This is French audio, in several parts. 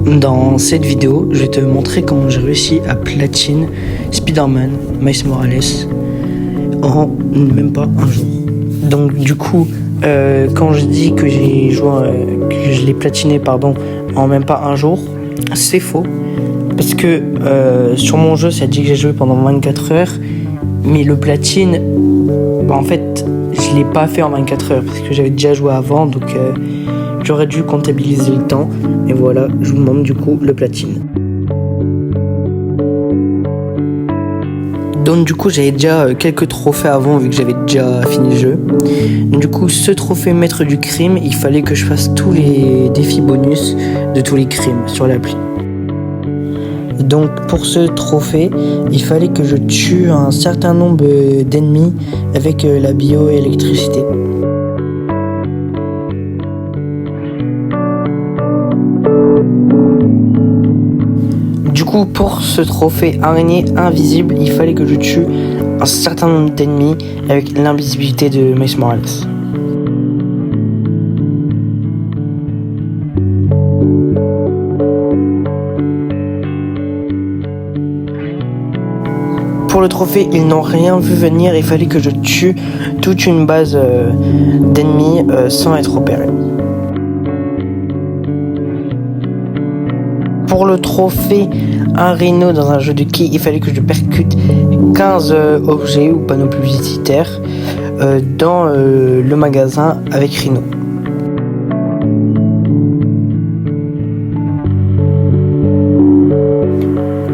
Dans cette vidéo, je vais te montrer comment j'ai réussi à platine Spider-Man Miles Morales en même pas un jour. Donc du coup, quand je dis que que je l'ai platiné en même pas un jour, c'est faux. Parce que sur mon jeu, ça dit que j'ai joué pendant 24 heures, mais le platine, en fait, je l'ai pas fait en 24 heures parce que j'avais déjà joué avant, donc j'aurais dû comptabiliser le temps. Et voilà, je vous montre du coup le platine. Donc du coup, j'avais déjà quelques trophées avant vu que j'avais déjà fini le jeu. Donc, du coup, ce trophée maître du crime, il fallait que je fasse tous les défis bonus de tous les crimes sur l'appli. Donc pour ce trophée, il fallait que je tue un certain nombre d'ennemis avec la bioélectricité. Du coup, pour ce trophée araignée invisible, il fallait que je tue un certain nombre d'ennemis avec l'invisibilité de Miles Morales. Pour le trophée, ils n'ont rien vu venir, il fallait que je tue toute une base d'ennemis sans être opéré. Pour le trophée, un rhino dans un jeu de quilles, il fallait que je percute 15 objets ou panneaux publicitaires dans le magasin avec Rhino.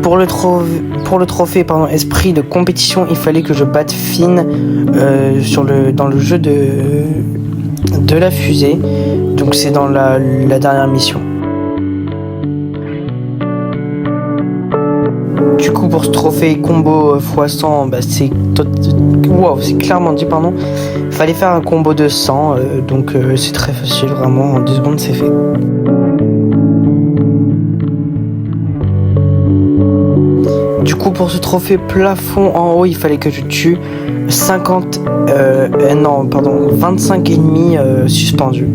Pour le trophée esprit de compétition, il fallait que je batte Finn dans le jeu de la fusée. Donc c'est dans la dernière mission. Du coup, pour ce trophée combo x100, c'est clairement dit, il fallait faire un combo de 100, donc c'est très facile, vraiment, en 2 secondes c'est fait. Du coup, pour ce trophée plafond en haut, il fallait que je tue 25 ennemis suspendus.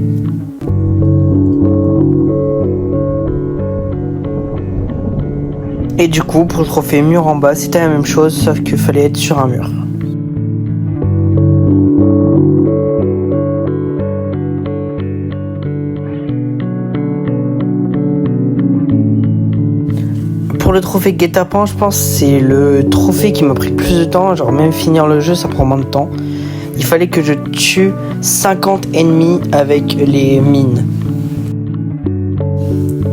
Et du coup, pour le trophée mur en bas, c'était la même chose, sauf qu'il fallait être sur un mur. Pour le trophée guet-apens, je pense que c'est le trophée qui m'a pris le plus de temps. Genre même finir le jeu, ça prend moins de temps. Il fallait que je tue 50 ennemis avec les mines.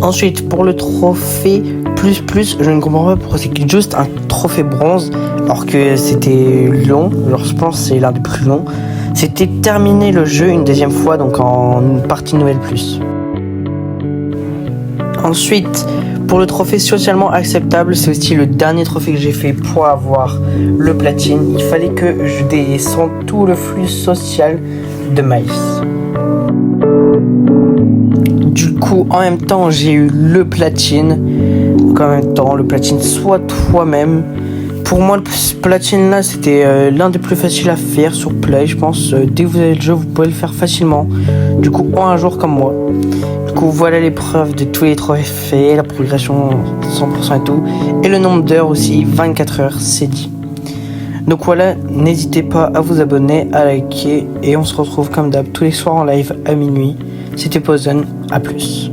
Ensuite, pour le trophée plus, je ne comprends pas pourquoi c'est juste un trophée bronze, alors que c'était long. Alors je pense que c'est l'un des plus longs. C'était terminer le jeu une deuxième fois, donc en partie nouvelle plus. Ensuite, pour le trophée socialement acceptable, c'est aussi le dernier trophée que j'ai fait pour avoir le platine. Il fallait que je descende tout le flux social de Miles. Du coup, en même temps, j'ai eu le platine. Donc en même temps, le platine soit toi-même. Pour moi, le platine là, c'était l'un des plus faciles à faire sur Play. Je pense, dès que vous avez le jeu, vous pouvez le faire facilement. Du coup, en un jour comme moi. Du coup, voilà les preuves de tous les trophées, la progression 100% et tout. Et le nombre d'heures aussi, 24 heures, c'est dit. Donc voilà, n'hésitez pas à vous abonner, à liker. Et on se retrouve comme d'hab tous les soirs en live à minuit. C'était Poison, à plus.